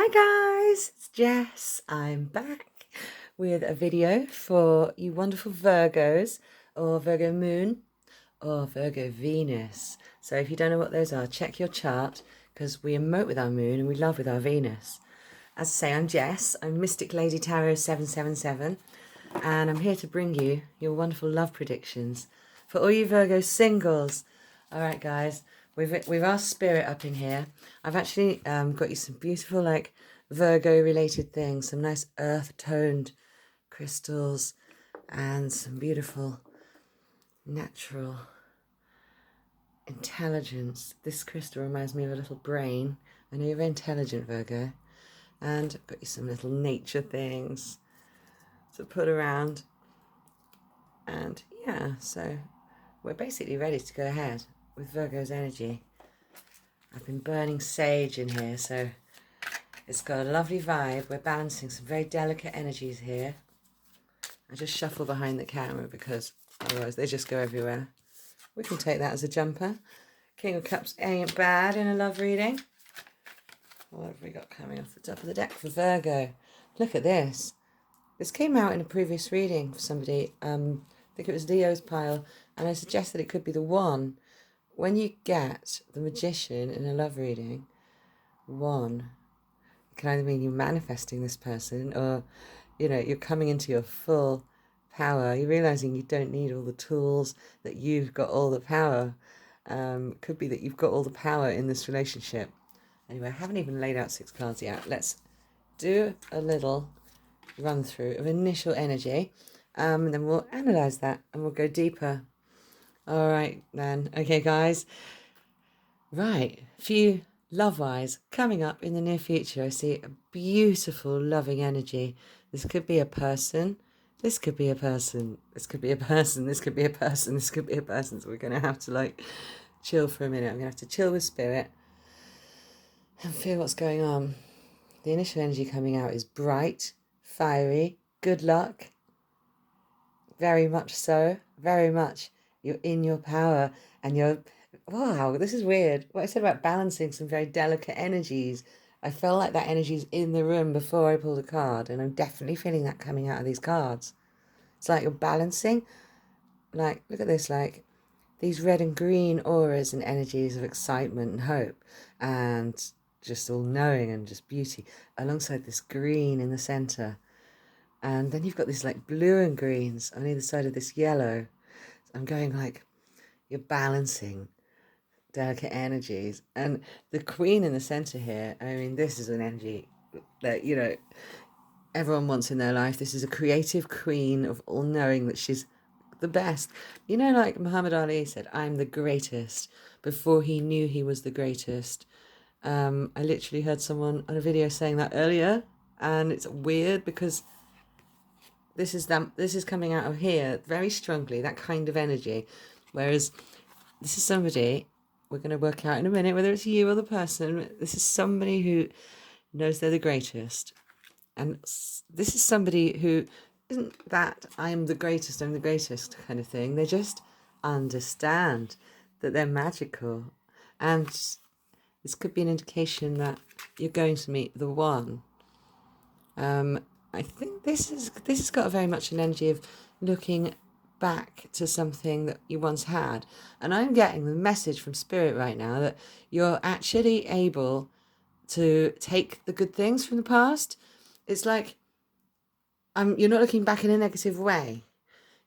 Hi guys, it's Jess. I'm back with a video for you wonderful Virgos, or Virgo Moon, or Virgo Venus. So if you don't know what those are, check your chart, because we emote with our moon and we love with our Venus. As I say, I'm Jess. I'm Mystic Lady Tarot 777, and I'm here to bring you your wonderful love predictions for all you Virgo singles. All right, guys, we've asked Spirit up in here. I've actually got you some beautiful, like, Virgo-related things, some nice earth-toned crystals, and some beautiful natural intelligence. This crystal reminds me of a little brain. I know you're very intelligent, Virgo. And I've got you some little nature things to put around. And yeah, so we're basically ready to go ahead with Virgo's energy. I've been burning sage in here, so it's got a lovely vibe. We're balancing some very delicate energies here. I just shuffle behind the camera because otherwise they just go everywhere. We can take that as a jumper. King of Cups ain't bad in a love reading. What have we got coming off the top of the deck for Virgo? Look at this. This came out in a previous reading for somebody. I think it was Leo's pile, and I suggested it could be the one. When you get the Magician in a love reading, one, it can either mean you're manifesting this person, or, you know, you're coming into your full power. You're realizing you don't need all the tools, that you've got all the power. Could be that you've got all the power in this relationship. Anyway, I haven't even laid out 6 cards yet. Let's do a little run through of initial energy, and then we'll analyze that and we'll go deeper. All right then. Okay, guys. Right, few love-wise coming up in the near future. I see a beautiful loving energy. This could be a person. This could be a person. This could be a person. This could be a person. This could be a person. So we're going to have to, like, chill for a minute. I'm going to have to chill with Spirit and feel what's going on. The initial energy coming out is bright, fiery, good luck. Very much so. Very much. You're in your power, and you're... Wow, this is weird. What I said about balancing some very delicate energies, I felt like that energy's in the room before I pulled a card, and I'm definitely feeling that coming out of these cards. It's like you're balancing. Like, look at this, like, these red and green auras and energies of excitement and hope, and just all knowing and just beauty, alongside this green in the center. And then you've got this, like, blue and greens on either side of this yellow. I'm going, like, you're balancing delicate energies. And the queen in the center here, I mean, this is an energy that, you know, everyone wants in their life. This is a creative queen of all knowing that she's the best. You know, like Muhammad Ali said, I'm the greatest, before he knew he was the greatest. I literally heard someone on a video saying that earlier, and it's weird because this is coming out of here very strongly, that kind of energy. Whereas this is somebody, we're going to work out in a minute whether it's you or the person, this is somebody who knows they're the greatest. And this is somebody who isn't that I'm the greatest kind of thing. They just understand that they're magical. And this could be an indication that you're going to meet the one. I think this has got very much an energy of looking back to something that you once had. And I'm getting the message from Spirit right now that you're actually able to take the good things from the past. It's like you're not looking back in a negative way.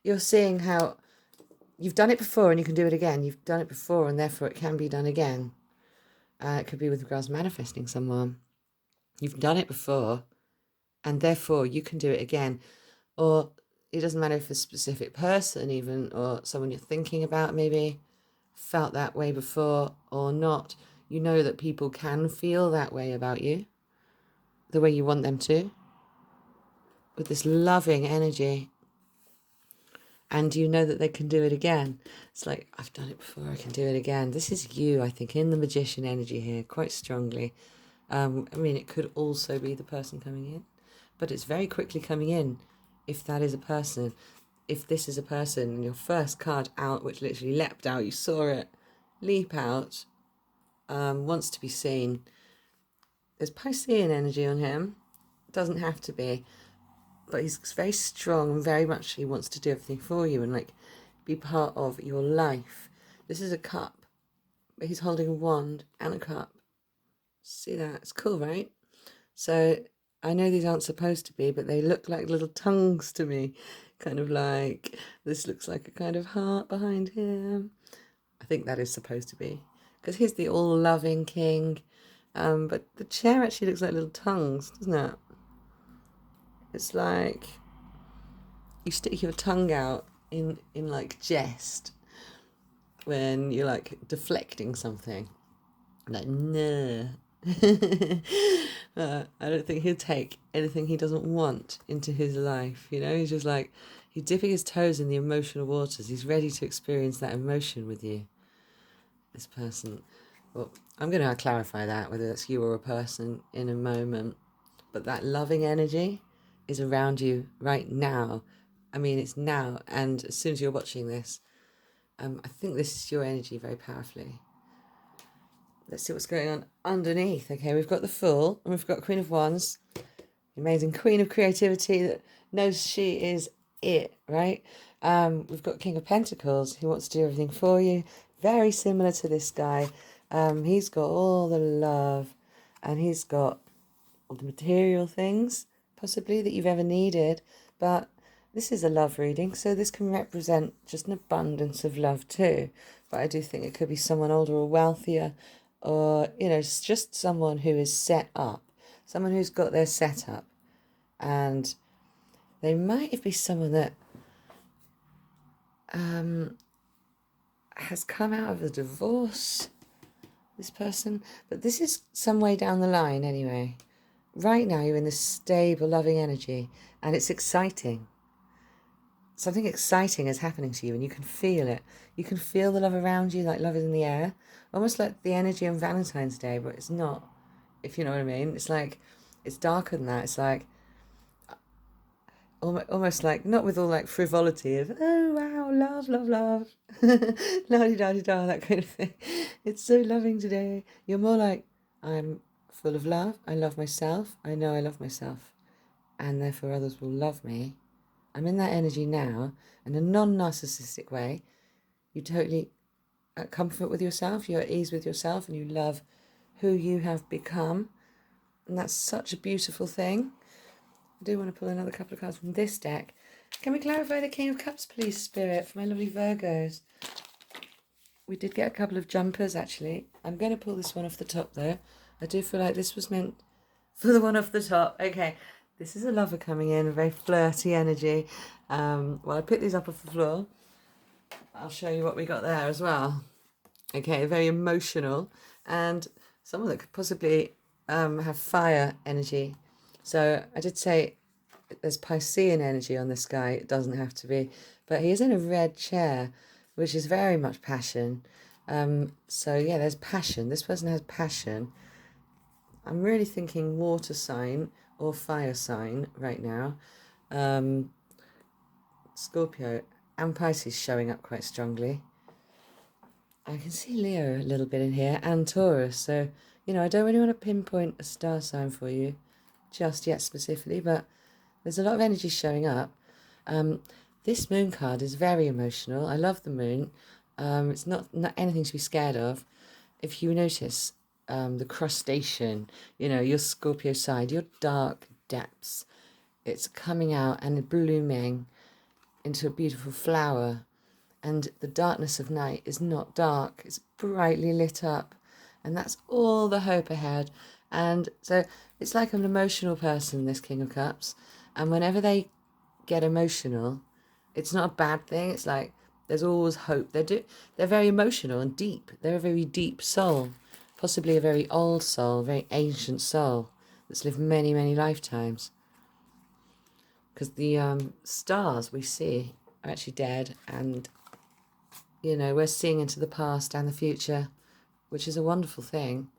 You're seeing how you've done it before and you can do it again. You've done it before and therefore it can be done again. It could be with regards to manifesting someone. You've done it before and therefore you can do it again. Or it doesn't matter if a specific person even, or someone you're thinking about maybe felt that way before or not. You know that people can feel that way about you, the way you want them to, with this loving energy. And you know that they can do it again. It's like, I've done it before, I can do it again. This is you, I think, in the Magician energy here, quite strongly. I mean, it could also be the person coming in, but it's very quickly coming in if that is a person. If this is a person, and your first card out, which literally leapt out, you saw it leap out, wants to be seen, There's Piscean energy on him. Doesn't have to be, but he's very strong and very much he wants to do everything for you and like be part of your life. This is a cup, but he's holding a wand and a cup. See that? It's cool, right? So I know these aren't supposed to be, but they look like little tongues to me. Kind of like, this looks like a kind of heart behind him. I think that is supposed to be, because he's the all-loving king. But the chair actually looks like little tongues, doesn't it? It's like you stick your tongue out in like jest when you're like deflecting something. Like, no. I don't think he'll take anything he doesn't want into his life. You know, he's just like, he's dipping his toes in the emotional waters. He's ready to experience that emotion with you, this person. Well, I'm going to clarify that, whether it's you or a person, in a moment. But that loving energy is around you right now. I mean, it's now. And as soon as you're watching this, I think this is your energy very powerfully. Let's see what's going on underneath. Okay, we've got the Fool and we've got Queen of Wands, the amazing Queen of Creativity that knows she is it, right? We've got King of Pentacles who wants to do everything for you. Very similar to this guy. He's got all the love and he's got all the material things possibly that you've ever needed. But this is a love reading, so this can represent just an abundance of love too. But I do think it could be someone older or wealthier, or, you know, it's just someone who is set up, someone who's got their setup. And they might be someone that has come out of a divorce, this person. But this is some way down the line anyway. Right now you're in this stable, loving energy, and it's exciting. Something exciting is happening to you and you can feel it. You can feel the love around you, like love is in the air. Almost like the energy on Valentine's Day, but it's not, if you know what I mean. It's like, it's darker than that. It's like, almost like, not with all like frivolity of, oh wow, love, love, love, la-di-da-di-da, that kind of thing. It's so loving today. You're more like, I'm full of love. I love myself. I know I love myself. And therefore others will love me. I'm in that energy now, in a non-narcissistic way. You totally at comfort with yourself, you're at ease with yourself, and you love who you have become. And that's such a beautiful thing. I do want to pull another couple of cards from this deck. Can we clarify the King of Cups, please, Spirit, for my lovely Virgos? We did get a couple of jumpers, actually. I'm going to pull this one off the top, though. I do feel like this was meant for the one off the top. Okay. This is a lover coming in, a very flirty energy. Well, I picked these up off the floor. I'll show you what we got there as well. Okay, very emotional. And someone that could possibly have fire energy. So I did say there's Piscean energy on this guy. It doesn't have to be. But he is in a red chair, which is very much passion. So yeah, there's passion. This person has passion. I'm really thinking water sign or fire sign right now. Scorpio and Pisces showing up quite strongly. I can see Leo a little bit in here and Taurus. So, you know, I don't really want to pinpoint a star sign for you just yet specifically, but there's a lot of energy showing up. This moon card is very emotional. I love the moon. It's not anything to be scared of. If you notice, the crustacean, you know, your Scorpio side, your dark depths, it's coming out and blooming into a beautiful flower. And the darkness of night is not dark, it's brightly lit up. And that's all the hope ahead. And so it's like an emotional person, this King of Cups. And whenever they get emotional, it's not a bad thing. It's like there's always hope. They're very emotional and deep. They're a very deep soul. Possibly a very old soul, a very ancient soul that's lived many, many lifetimes. Because the stars we see are actually dead, and, you know, we're seeing into the past and the future, which is a wonderful thing.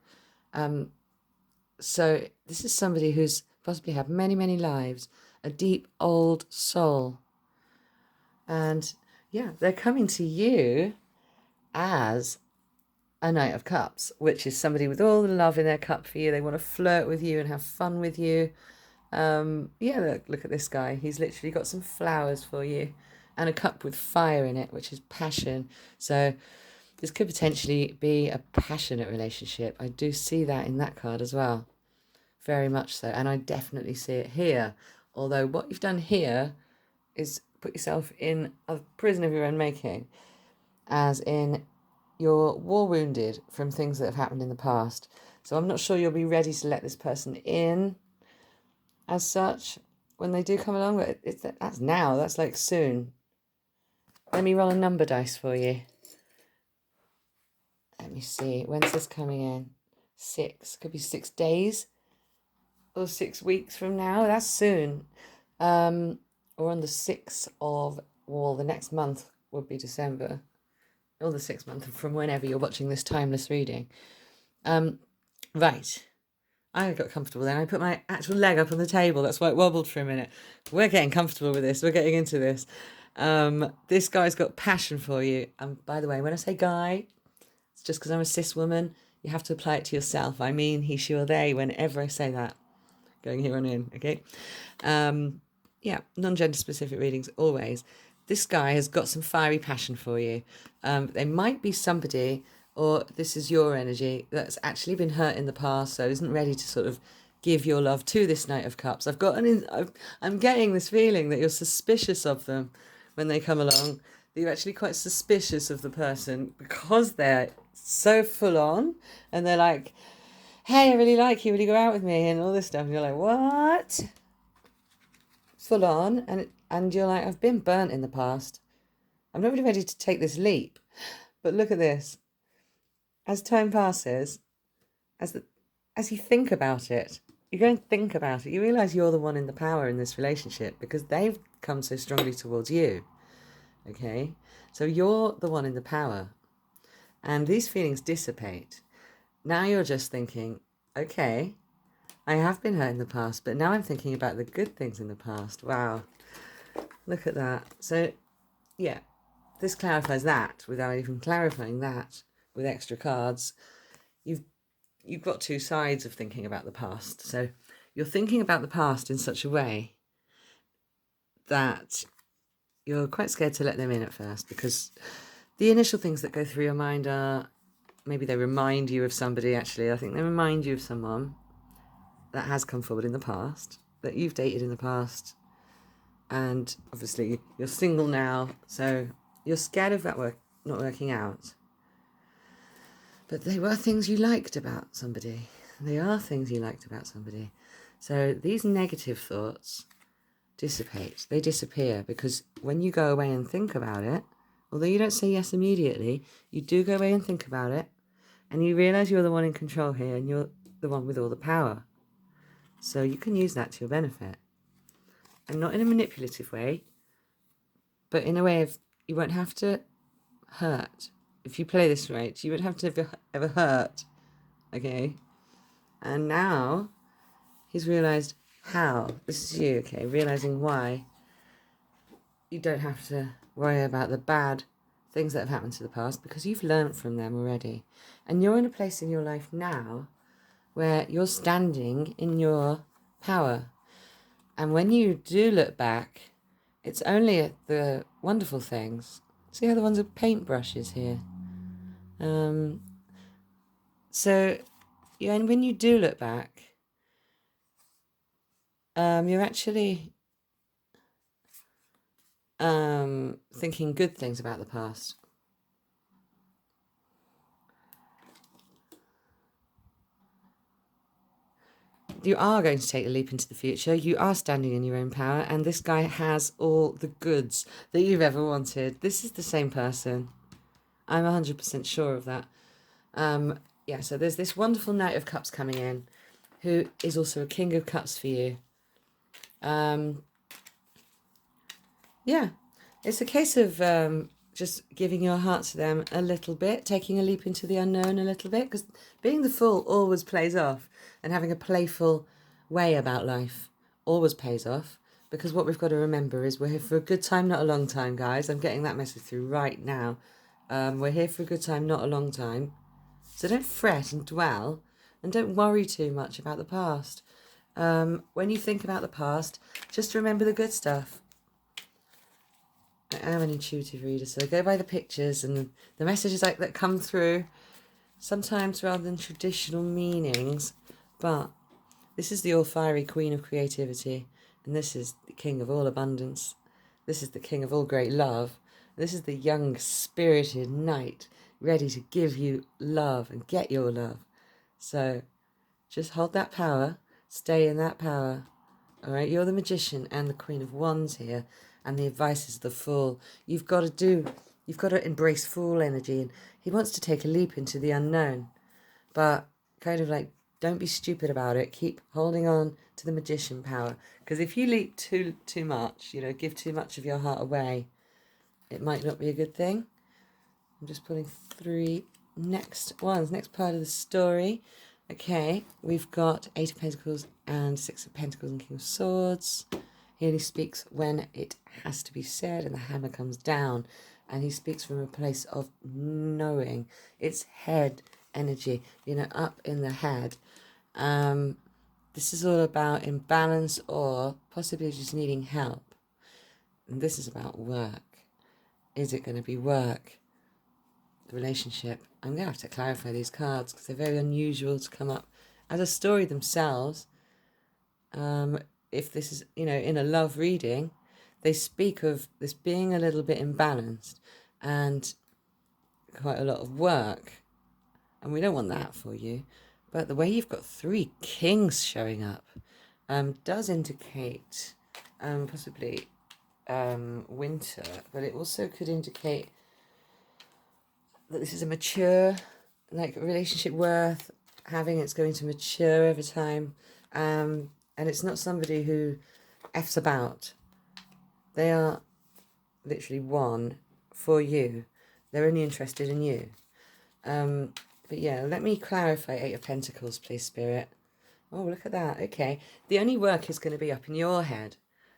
So this is somebody who's possibly had many, many lives, a deep old soul. And yeah, they're coming to you as a Knight of Cups, which is somebody with all the love in their cup for you. They want to flirt with you and have fun with you. Yeah, look at this guy. He's literally got some flowers for you and a cup with fire in it, which is passion. So this could potentially be a passionate relationship. I do see that in that card as well. Very much so. And I definitely see it here. Although what you've done here is put yourself in a prison of your own making, as in you're war wounded from things that have happened in the past. So I'm not sure you'll be ready to let this person in as such when they do come along, but that's now, that's like soon. Let me roll a number dice for you. Let me see, when's this coming in? 6, could be 6 days or 6 weeks from now. That's soon. Or on the 6th of, well, the next month would be December, or the 6th month from whenever you're watching this timeless reading. Right. I got comfortable then. I put my actual leg up on the table. That's why it wobbled for a minute. We're getting comfortable with this. We're getting into this. This guy's got passion for you. By the way, when I say guy, it's just because I'm a cis woman. You have to apply it to yourself. I mean he, she, or they whenever I say that. Going here on in, okay? Yeah, non-gender specific readings always. This guy has got some fiery passion for you. They might be somebody, or this is your energy, that's actually been hurt in the past, so isn't ready to sort of give your love to this Knight of Cups. I'm getting this feeling that you're suspicious of them when they come along. That you're actually quite suspicious of the person because they're so full on, and they're like, hey, I really like you, will you go out with me, and all this stuff, and you're like, what? Full on, and you're like, I've been burnt in the past. I'm not really ready to take this leap. But look at this. As time passes, as you think about it, you go and think about it, you realise you're the one in the power in this relationship because they've come so strongly towards you. Okay? So you're the one in the power. And these feelings dissipate. Now you're just thinking, okay, I have been hurt in the past, but now I'm thinking about the good things in the past. Wow. Look at that. So, yeah, this clarifies that without even clarifying that with extra cards. You've got two sides of thinking about the past. So you're thinking about the past in such a way that you're quite scared to let them in at first, because the initial things that go through your mind are, maybe they remind you of somebody. Actually, I think they remind you of someone that has come forward in the past, that you've dated in the past. And obviously you're single now, so you're scared of that not working out. But they were things you liked about somebody. They are things you liked about somebody. So these negative thoughts dissipate. They disappear because when you go away and think about it, although you don't say yes immediately, you do go away and think about it, and you realise you're the one in control here and you're the one with all the power. So you can use that to your benefit. And not in a manipulative way, but in a way of, you won't have to hurt. If you play this right, you won't have to ever hurt. Okay? And now he's realised how. This is you, okay? Realising why you don't have to worry about the bad things that have happened to the past because you've learned from them already. And you're in a place in your life now where you're standing in your power. And when you do look back, it's only at the wonderful things. See how the ones with paintbrushes here? So, yeah, and when you do look back, you're actually thinking good things about the past. You are going to take a leap into the future. You are standing in your own power, and this guy has all the goods that you've ever wanted. This is the same person. I'm 100% sure of that. Yeah, so there's this wonderful Knight of Cups coming in, who is also a King of Cups for you. Yeah, it's a case of just giving your heart to them a little bit, taking a leap into the unknown a little bit, because being the Fool always plays off, and having a playful way about life always pays off, because what we've got to remember is we're here for a good time, not a long time, guys. I'm getting that message through right now. We're here for a good time, not a long time. So don't fret and dwell, and don't worry too much about the past. When you think about the past, just remember the good stuff. I am an intuitive reader, so go by the pictures and the messages that come through, sometimes rather than traditional meanings. But this is the all-fiery queen of creativity, and this is the king of all abundance. This is the king of all great love. This is the young, spirited knight, ready to give you love and get your love. So just hold that power, stay in that power. All right, you're the magician and the queen of wands here, and the advice is the fool. You've got to embrace fool energy, and he wants to take a leap into the unknown, but kind of like, don't be stupid about it. Keep holding on to the magician power, because if you leap too much, give too much of your heart away, it might not be a good thing. I'm just pulling 3 next ones, next part of the story. Okay, we've got 8 of Pentacles and 6 of Pentacles and King of Swords. He only speaks when it has to be said and the hammer comes down. And he speaks from a place of knowing. It's head energy, up in the head. This is all about imbalance or possibly just needing help. And this is about work. Is it going to be work? The relationship. I'm going to have to clarify these cards because they're very unusual to come up as a story themselves. If this is, in a love reading, they speak of this being a little bit imbalanced and quite a lot of work. And we don't want that for you. But the way you've got 3 kings showing up does indicate possibly winter, but it also could indicate that this is a mature, relationship worth having. It's going to mature over time. And it's not somebody who F's about. They are literally one for you. They're only interested in you. But yeah, let me clarify 8 of Pentacles, please, Spirit. Oh, look at that. Okay. The only work is going to be up in your head.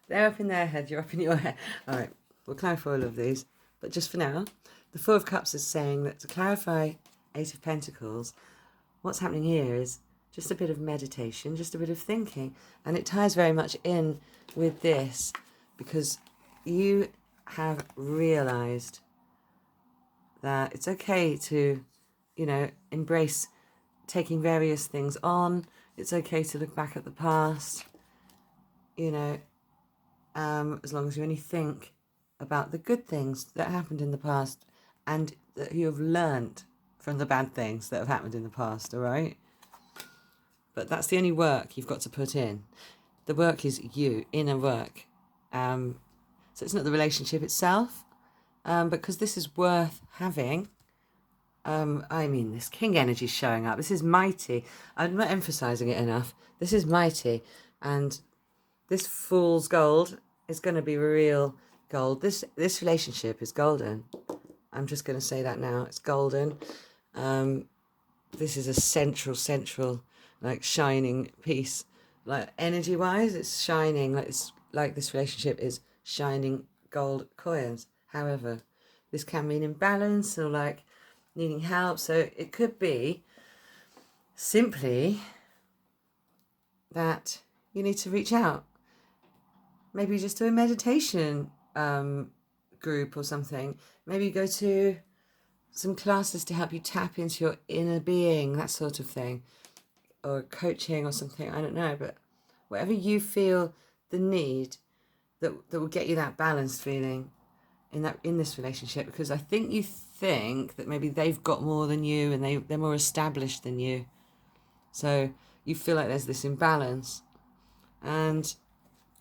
They're up in their head, you're up in your head. All right, we'll clarify all of these. But just for now, the 4 of Cups is saying that to clarify 8 of Pentacles, what's happening here is just a bit of meditation, just a bit of thinking. And it ties very much in with this because you have realised that it's okay to, embrace taking various things on. It's okay to look back at the past, as long as you only think about the good things that happened in the past and that you have learnt from the bad things that have happened in the past, all right? But that's the only work you've got to put in. The work is you, inner work. So it's not the relationship itself, because this is worth having. This king energy is showing up. This is mighty. I'm not emphasising it enough. This is mighty. And this fool's gold is going to be real gold. This relationship is golden. I'm just going to say that now. It's golden. This is a central, shining piece. Energy-wise, it's shining. It's like this relationship is shining gold coins. However, this can mean imbalance or needing help. So it could be simply that you need to reach out. Maybe just do a meditation group or something. Maybe go to some classes to help you tap into your inner being, that sort of thing. Or coaching or something, I don't know. But whatever you feel the need that will get you that balanced feeling in this relationship, because I think you think that maybe they've got more than you and they're more established than you. So you feel like there's this imbalance. And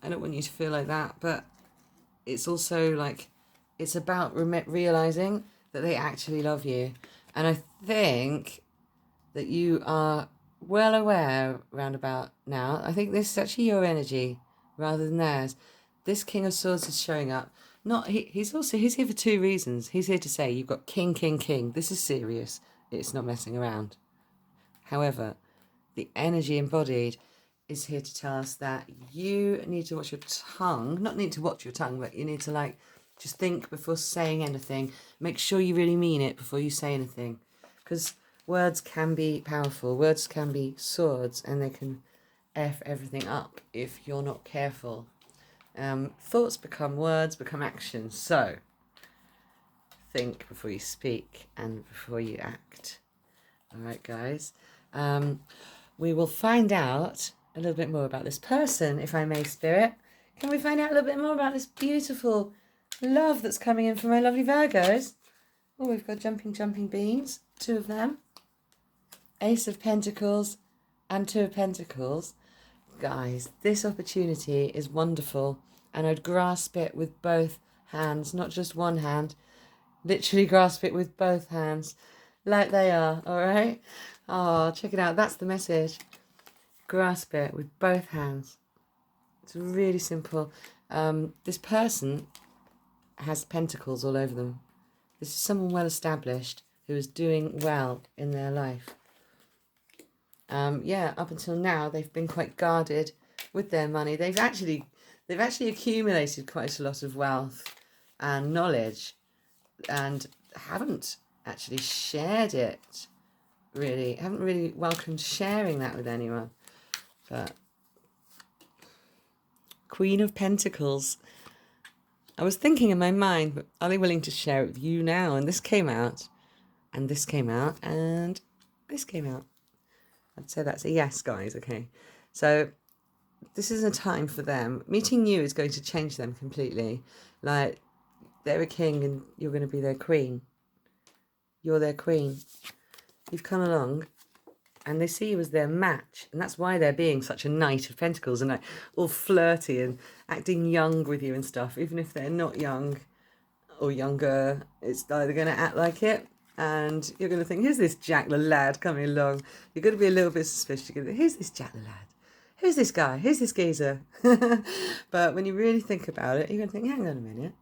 I don't want you to feel like that, but it's also it's about realizing that they actually love you. And I think that you are well aware round about now. I think this is actually your energy rather than theirs. This King of Swords is showing up. He's here for 2 reasons. He's here to say you've got king. This is serious. It's not messing around. However, the energy embodied is here to tell us that you need to watch your tongue. Not need to watch your tongue, but you need to just think before saying anything. Make sure you really mean it before you say anything. Because words can be powerful. Words can be swords, and they can F everything up if you're not careful. Thoughts become words, become actions. So think before you speak and before you act. All right, guys. We will find out a little bit more about this person, if I may, Spirit. Can we find out a little bit more about this beautiful love that's coming in from my lovely Virgos? Oh, we've got jumping beans, 2 of them. Ace of Pentacles and 2 of Pentacles. Guys, this opportunity is wonderful, and I'd grasp it with both hands, not just one hand. Literally grasp it with both hands, like they are, all right? Oh, check it out. That's the message. Grasp it with both hands. It's really simple. This person has pentacles all over them. This is someone well established who is doing well in their life. Yeah, up until now, they've been quite guarded with their money. They've actually accumulated quite a lot of wealth and knowledge, and haven't actually shared it. Really, haven't really welcomed sharing that with anyone. But Queen of Pentacles. I was thinking in my mind, but are they willing to share it with you now? And this came out, and this came out, and this came out. I'd say that's a yes, guys. Okay, so this is a time for them. Meeting you is going to change them completely. Like, they're a king and you're going to be their queen. You're their queen. You've come along and they see you as their match, and that's why they're being such a Knight of Pentacles and like all flirty and acting young with you and stuff. Even if they're not young or younger, it's either going to act like it, and you're going to think, here's this Jack the lad coming along. You're going to be a little bit suspicious. You're going to think, here's this Jack the lad. Who's this guy? Who's this geezer? But when you really think about it, you're going to think, hang on a minute.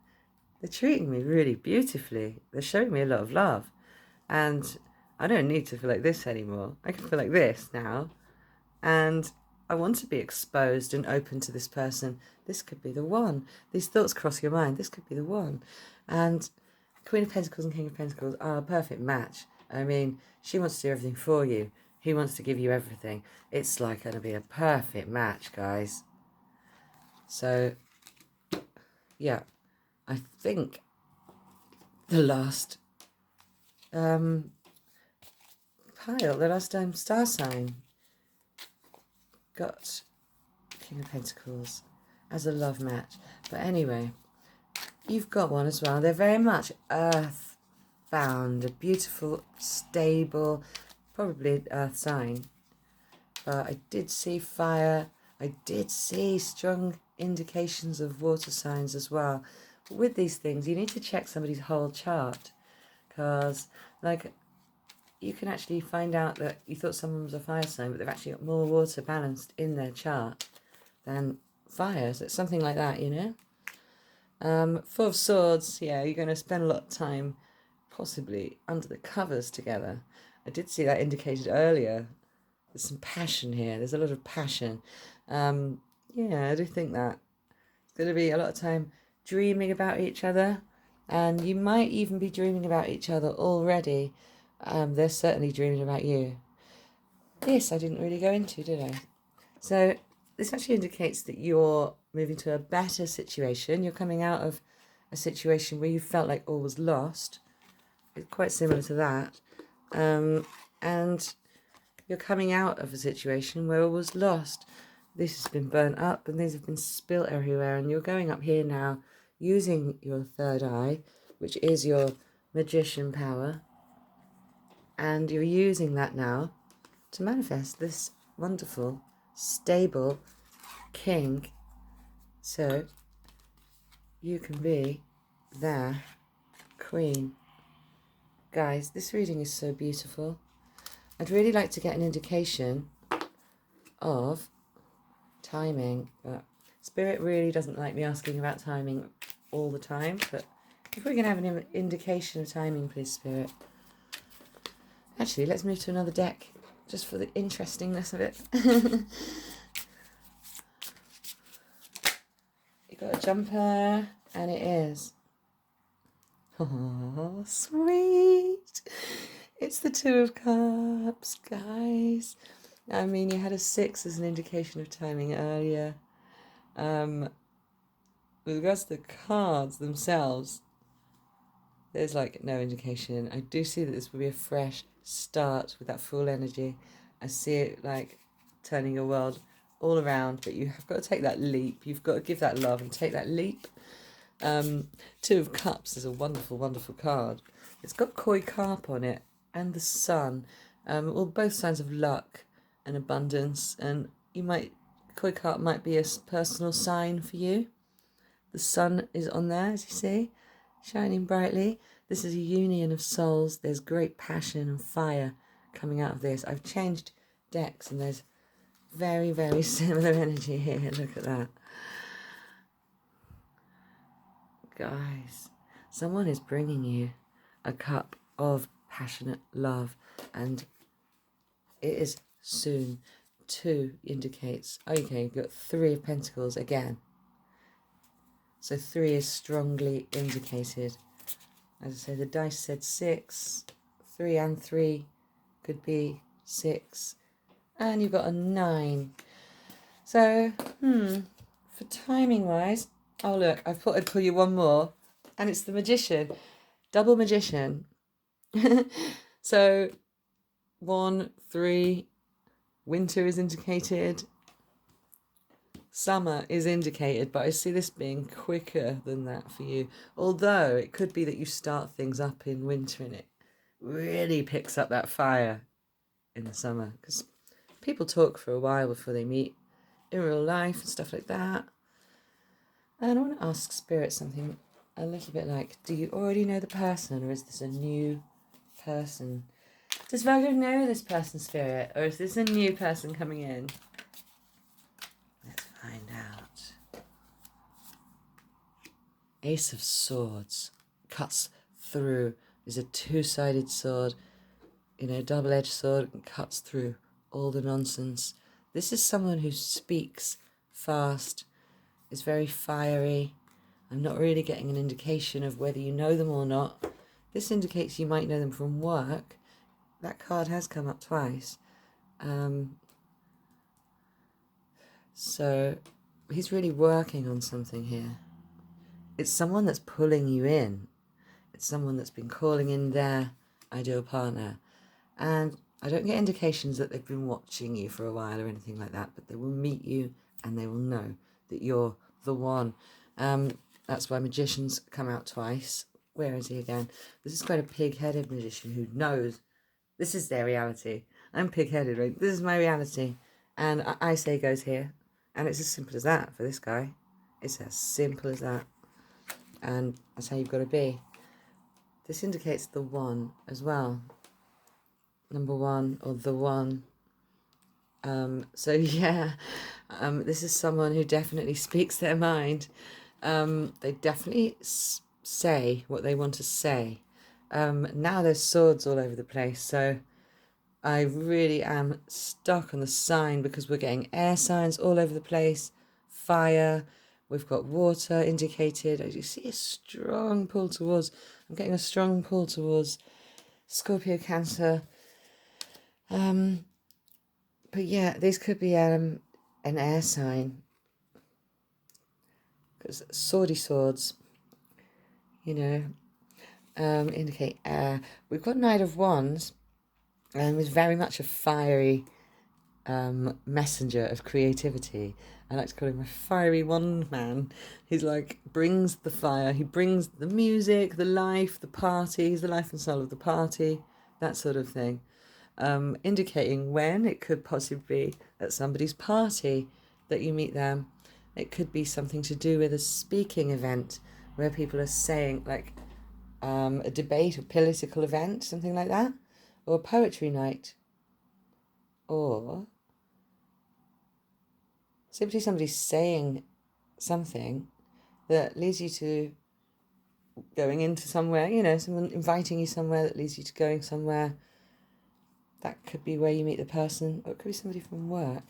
They're treating me really beautifully. They're showing me a lot of love. And I don't need to feel like this anymore. I can feel like this now. And I want to be exposed and open to this person. This could be the one. These thoughts cross your mind. This could be the one. And Queen of Pentacles and King of Pentacles are a perfect match. I mean, she wants to do everything for you. He wants to give you everything. It's like going to be a perfect match, guys. So, yeah. I think the last pile, the last star sign got King of Pentacles as a love match. But anyway, you've got one as well. They're very much earth-bound, a beautiful, stable, probably an earth sign. But I did see fire. I did see strong indications of water signs as well. But with these things, you need to check somebody's whole chart, because, like, you can actually find out that you thought someone was a fire sign, but they've actually got more water balanced in their chart than fire. So it's something like that, you know? 4 of Swords, yeah, you're going to spend a lot of time possibly under the covers together. I did see that indicated earlier. There's some passion here. There's a lot of passion. Yeah, I do think that. It's going to be a lot of time dreaming about each other. And you might even be dreaming about each other already. They're certainly dreaming about you. This I didn't really go into, did I? So this actually indicates that you're moving to a better situation. You're coming out of a situation where you felt like all was lost. It's quite similar to that. And you're coming out of a situation where all was lost. This has been burnt up and these have been spilt everywhere. And you're going up here now using your third eye, which is your magician power. And you're using that now to manifest this wonderful, stable king. So you can be their queen. Guys, this reading is so beautiful. I'd really like to get an indication of timing, but Spirit really doesn't like me asking about timing all the time. But if we can have an indication of timing, please, Spirit. Actually, let's move to another deck, just for the interestingness of it. You've got a jumper, and it is. Oh, sweet. It's the Two of Cups, guys. I mean, you had a 6 as an indication of timing earlier. With regards to the cards themselves, there's like no indication. I do see that this will be a fresh start with that full energy. I see it like turning your world all around, but you have got to take that leap. You've got to give that love and take that leap. Two of Cups is a wonderful, wonderful card. It's got koi carp on it and the sun. Well, both signs of luck and abundance. And koi carp might be a personal sign for you. The sun is on there, as you see, shining brightly. This is a union of souls. There's great passion and fire coming out of this. I've changed decks and there's very, very similar energy here. Look at that. Guys, someone is bringing you a cup of passionate love, and it is soon. 2 indicates, okay, you've got 3 of Pentacles again. So 3 is strongly indicated. As I say, the dice said 6. 3 and 3 could be 6. And you've got a 9. So, for timing-wise, oh look, I thought I'd pull you one more. And it's the Magician. Double Magician. So, 1, 3, winter is indicated. Summer is indicated, but I see this being quicker than that for you. Although it could be that you start things up in winter and it really picks up that fire in the summer. Because people talk for a while before they meet in real life and stuff like that. And I want to ask Spirit something a little bit like, do you already know the person, or is this a new person? Does Virgo know this person, Spirit, or is this a new person coming in? Let's find out. Ace of Swords cuts through. Is a 2-sided sword, double-edged sword, and cuts through all the nonsense. This is someone who speaks fast, is very fiery. I'm not really getting an indication of whether you know them or not. This indicates you might know them from work. That card has come up twice. So he's really working on something here. It's someone that's pulling you in. It's someone that's been calling in their ideal partner. And I don't get indications that they've been watching you for a while or anything like that, but they will meet you and they will know that you're the one. That's why Magicians come out twice. Where is he again? This is quite a pig-headed magician who knows this is their reality. I'm pig-headed, right? This is my reality. And I say goes here. And it's as simple as that for this guy. It's as simple as that. And that's how you've got to be. This indicates the one as well. Number 1 or the one. So yeah, this is someone who definitely speaks their mind. They definitely say what they want to say. Now there's swords all over the place, so I really am stuck on the sign because we're getting air signs all over the place. Fire, we've got water indicated. As you see, a strong pull towards, I'm getting a strong pull towards Scorpio, Cancer. But yeah, this could be an air sign. Because swordy swords, indicate air. We've got Knight of Wands, and is very much a fiery messenger of creativity. I like to call him a fiery wand man. He's like, brings the fire, he brings the music, the life, the party, he's the life and soul of the party, that sort of thing. Indicating when it could possibly be at somebody's party that you meet them. It could be something to do with a speaking event where people are saying, like, a debate or political event, something like that, or a poetry night, or simply somebody saying something that leads you to going into somewhere, someone inviting you somewhere that leads you to going somewhere. That could be where you meet the person, or it could be somebody from work,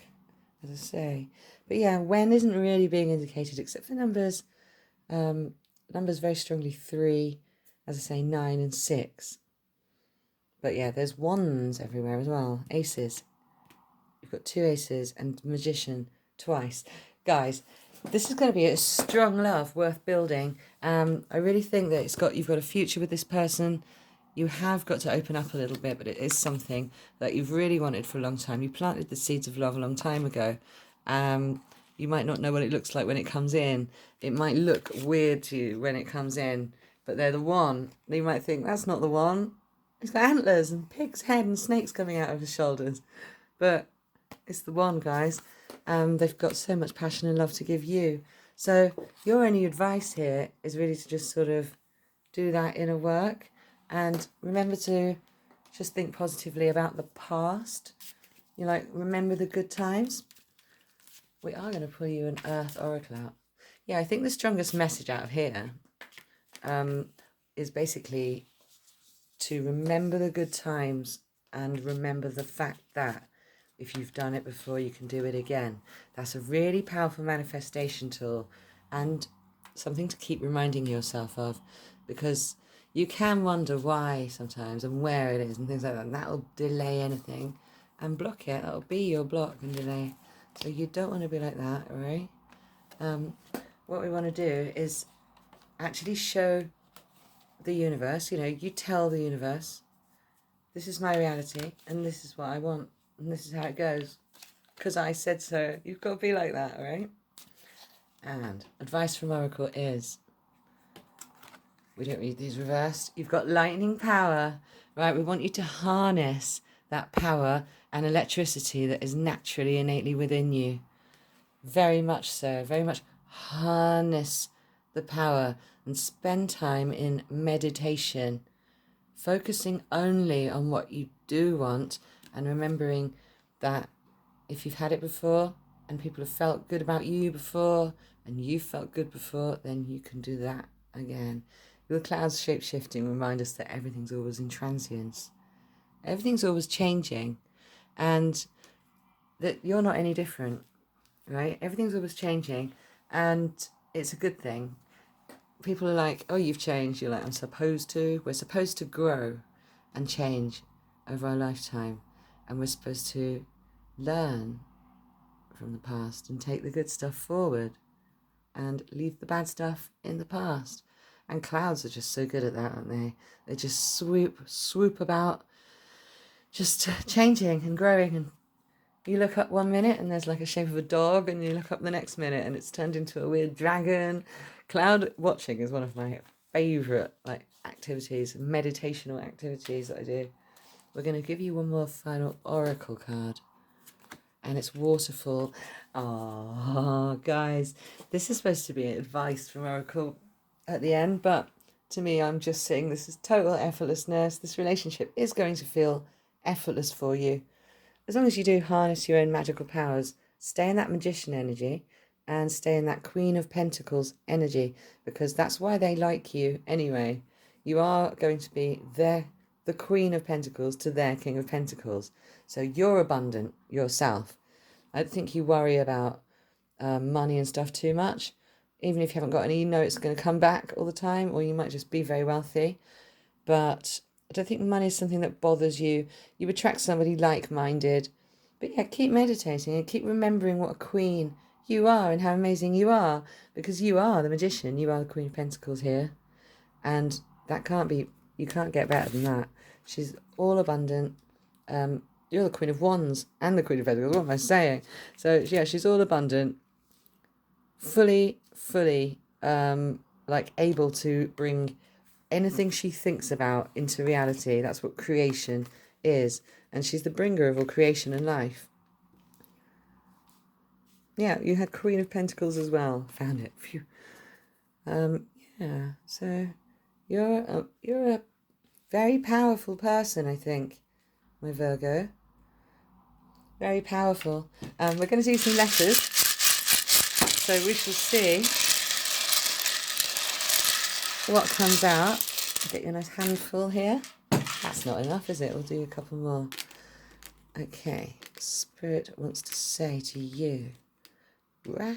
as I say. But yeah, when isn't really being indicated except for numbers. Numbers very strongly 3, as I say, 9 and 6. But yeah, there's wands everywhere as well. Aces. You've got 2 aces and magician twice. Guys, this is going to be a strong love worth building. I really think that you've got a future with this person. You have got to open up a little bit, but it is something that you've really wanted for a long time. You planted the seeds of love a long time ago. You might not know what it looks like when it comes in. It might look weird to you when it comes in, but they're the one. You might think, that's not the one. He's got antlers and pig's head and snakes coming out of his shoulders. But it's the one, guys. They've got so much passion and love to give you. So your only advice here is really to just sort of do that inner work. And remember to just think positively about the past. Remember the good times. We are going to pull you an Earth Oracle out. Yeah, I think the strongest message out of here is basically to remember the good times and remember the fact that if you've done it before, you can do it again. That's a really powerful manifestation tool and something to keep reminding yourself of, because you can wonder why sometimes and where it is and things like that. And that'll delay anything and block it. That'll be your block and delay. So you don't want to be like that, all right? What we want to do is actually show the universe, you tell the universe, this is my reality and this is what I want and this is how it goes because I said so. You've got to be like that, all right? And advice from Oracle is, we don't read these reversed. You've got lightning power, right? We want you to harness that power and electricity that is naturally, innately within you. Very much so. Very much harness the power and spend time in meditation, focusing only on what you do want and remembering that if you've had it before and people have felt good about you before and you felt good before, then you can do that again. The clouds shape-shifting remind us that everything's always in transience. Everything's always changing and that you're not any different, right? Everything's always changing and it's a good thing. People are like, oh, you've changed. You're like, I'm supposed to. We're supposed to grow and change over our lifetime. And we're supposed to learn from the past and take the good stuff forward and leave the bad stuff in the past. And clouds are just so good at that, aren't they? They just swoop about, just changing and growing. And you look up one minute and there's like a shape of a dog, and you look up the next minute and it's turned into a weird dragon. Cloud watching is one of my favourite activities, meditational activities that I do. We're going to give you one more final oracle card. And it's waterfall. Oh, guys, this is supposed to be advice from Oracle at the end, but to me, I'm just saying this is total effortlessness. This relationship is going to feel effortless for you. As long as you do harness your own magical powers, stay in that magician energy and stay in that Queen of Pentacles energy, because that's why they like you anyway. You are going to be the Queen of Pentacles to their King of Pentacles. So you're abundant yourself. I don't think you worry about money and stuff too much. Even if you haven't got any, you know it's going to come back all the time, or you might just be very wealthy. But I don't think money is something that bothers you. You attract somebody like-minded. But yeah, keep meditating and keep remembering what a queen you are and how amazing you are, because you are the magician. You are the Queen of Pentacles here. And that you can't get better than that. She's all abundant. You're the Queen of Wands and the Queen of Pentacles. What am I saying? So yeah, she's all abundant, fully, able to bring anything she thinks about into reality. That's what creation is. And she's the bringer of all creation and life. Yeah, you had Queen of Pentacles as well. Found it. Phew. Yeah, so you're a very powerful person, I think, my Virgo. Very powerful. We're going to do some letters. So we shall see what comes out. Get you a nice handful here. That's not enough, is it? We'll do a couple more. Okay. Spirit wants to say to you, rah!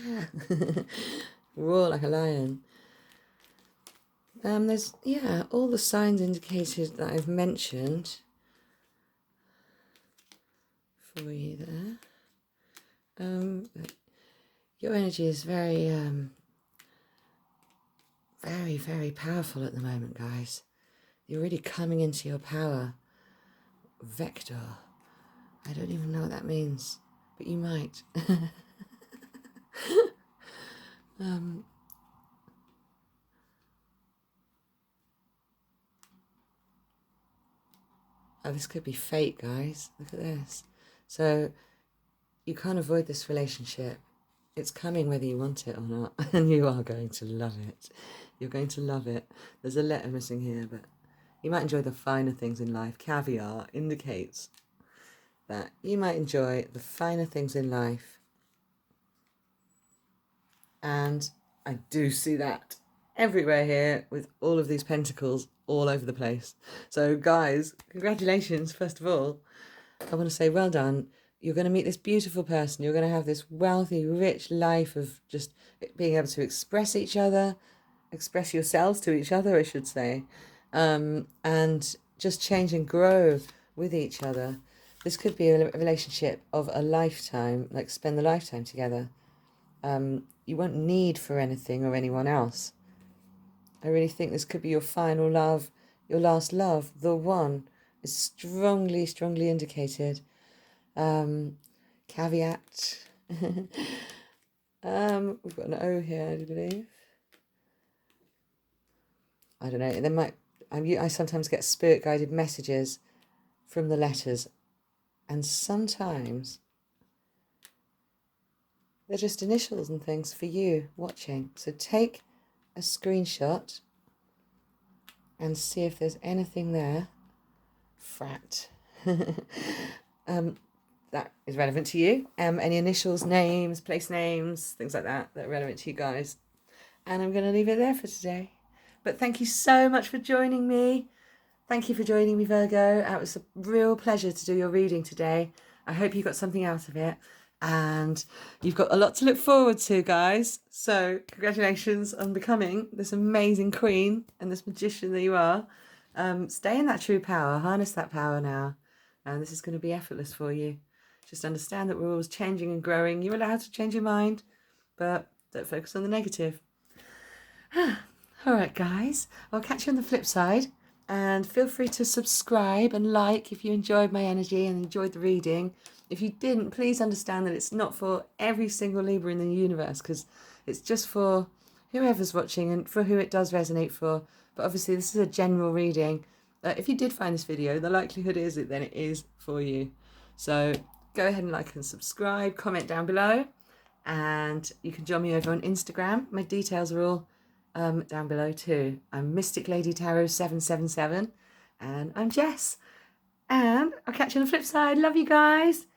Roar like a lion. There's, all the signs indicated that I've mentioned. for you there. Your energy is very, very, very powerful at the moment, guys. You're really coming into your power. Vector. I don't even know what that means, but you might. Oh, this could be fate, guys. Look at this. So you can't avoid this relationship. It's coming whether you want it or not, and you are going to love it. You're going to love it. There's a letter missing here, but you might enjoy the finer things in life. Caviar indicates that you might enjoy the finer things in life. And I do see that everywhere here with all of these pentacles all over the place. So guys, congratulations, first of all. I want to say well done. You're going to meet this beautiful person. You're going to have this wealthy, rich life of just being able to express each other, express yourselves to each other, I should say, and just change and grow with each other. This could be a relationship of a lifetime, like spend the lifetime together. You won't need for anything or anyone else. I really think this could be your final love, your last love. The one is strongly, strongly indicated. Caveat. We've got an O here, I believe. I don't know. There might. I sometimes get spirit-guided messages from the letters, and sometimes they're just initials and things for you watching. So take a screenshot and see if there's anything there. Frat. That is relevant to you. Any initials, names, place names, things like that are relevant to you guys. And I'm going to leave it there for today. But thank you so much for joining me. Thank you for joining me, Virgo. It was a real pleasure to do your reading today. I hope you got something out of it. And you've got a lot to look forward to, guys. So congratulations on becoming this amazing queen and this magician that you are. Stay in that true power. Harness that power now. And this is going to be effortless for you. Just understand that we're always changing and growing. You're allowed to change your mind, but don't focus on the negative. All right, guys. I'll catch you on the flip side. And feel free to subscribe and like if you enjoyed my energy and enjoyed the reading. If you didn't, please understand that it's not for every single Libra in the universe, because it's just for whoever's watching and for who it does resonate for. But obviously, this is a general reading. If you did find this video, the likelihood is that then it is for you. So go ahead and like and subscribe, comment down below, and you can join me over on Instagram. My details are all down below too. I'm Mystic Lady Tarot 777, and I'm Jess. And I'll catch you on the flip side. Love you guys.